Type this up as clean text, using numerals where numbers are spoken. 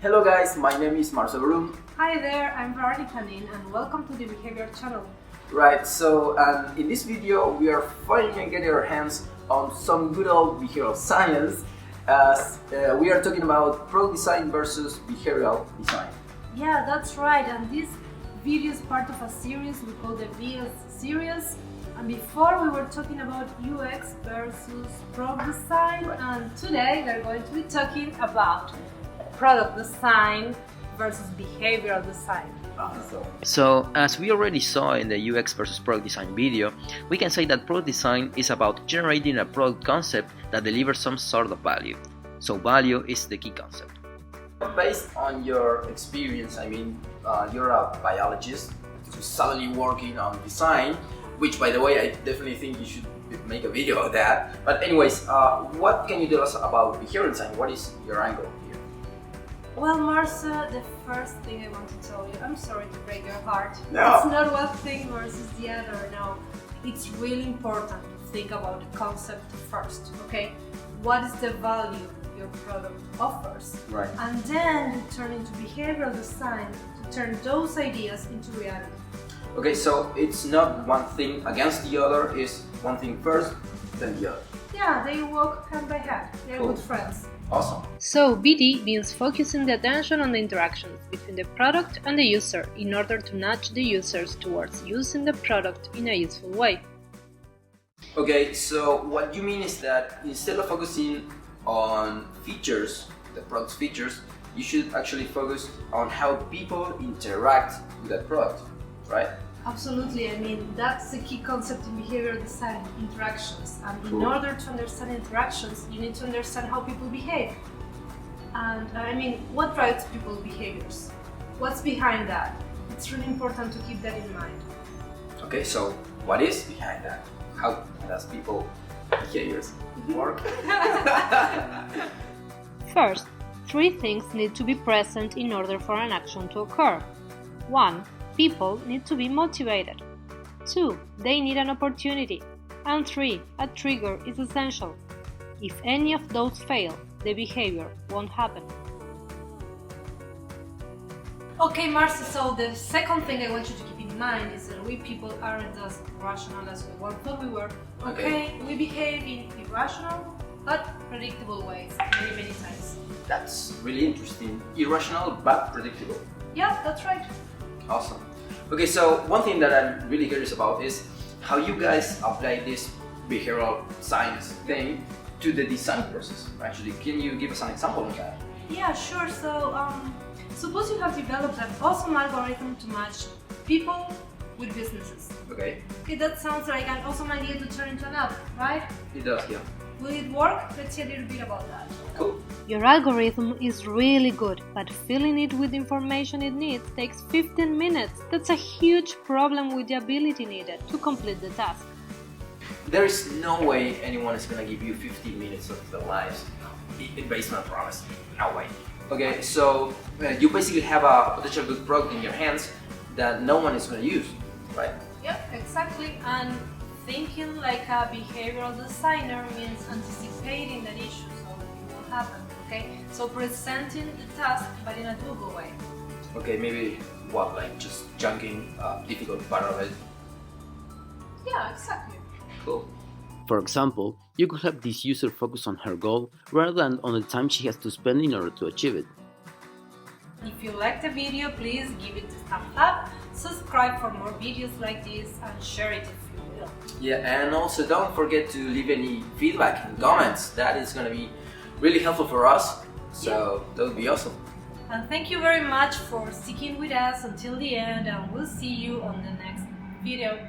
Hello guys, my name is Marce Brum. Hi there, I'm Vero and welcome to the Behavior channel. Right, so in this video we are finally getting our hands on some good old behavioral science as we are talking about product design versus behavioral design. Yeah, that's right, and this video is part of a series we call the VS series. And before we were talking about UX versus product design, right. And today we're going to be talking about product design versus behavioral design. So, as we already saw in the UX versus product design video, we can say that product design is about generating a product concept that delivers some sort of value. So value is the key concept. Based on your experience, you're a biologist who's suddenly working on design, which by the way, I definitely think you should make a video of that. But anyways, what can you tell us about behavioral design? What is your angle here? Well, Marce, the first thing I want to tell you, I'm sorry to break your heart. No. It's not one thing versus the other, no. It's really important to think about the concept first, okay? What is the value your product offers? Right. And then you turn into behavioral design to turn those ideas into reality. Okay, so it's not one thing against the other, it's one thing first, then the other. Yeah, they walk hand by hand. They're Cool. good friends. Awesome. So BD means focusing the attention on the interactions between the product and the user in order to nudge the users towards using the product in a useful way. Okay, so what you mean is that instead of focusing on features, the product's features, you should actually focus on how people interact with that product, right? Absolutely, I mean that's the key concept in behavioral design, interactions. And in Cool. order to understand interactions, you need to understand how people behave. And what drives people's behaviors? What's behind that? It's really important to keep that in mind. Okay, so what is behind that? How does people behaviors work? First, three things need to be present in order for an action to occur. 1. People need to be motivated. 2. They need an opportunity. And 3. A trigger is essential. If any of those fail, the behavior won't happen. Okay, Marce, so the second thing I want you to keep in mind is that we people aren't as rational as we once thought we were. Okay, we behave in irrational but predictable ways many times. That's really interesting. Irrational but predictable. Yeah, that's right. Awesome. Okay, so one thing that I'm really curious about is how you guys apply this behavioral science thing to the design process. Actually, can you give us an example of that? Yeah, sure. So, suppose you have developed an awesome algorithm to match people with businesses. Okay, Okay, that sounds like an awesome idea to turn into an app, right? it does, yeah. Will it work? Let's see a little bit about that. Cool. Your algorithm is really good, but filling it with information it needs takes 15 minutes. That's a huge problem with the ability needed to complete the task. There is no way anyone is gonna give you 15 minutes of their lives based on a promise. No way. Okay, so you basically have a potential good product in your hands that no one is gonna use, right? Yep, exactly. And thinking like a behavioral designer means anticipating that issue so that it will happen, okay? So presenting the task but in a doable way. Okay, maybe what, like just chunking a difficult part of it? Yeah, exactly. Cool. For example, you could have this user focus on her goal rather than on the time she has to spend in order to achieve it. If you liked the video, please give it a thumbs up, subscribe for more videos like this and share it if you will. Yeah, and also don't forget to leave any feedback and comments. That is gonna be really helpful for us. So that would be awesome. And thank you very much for sticking with us until the end, and we'll see you on the next video.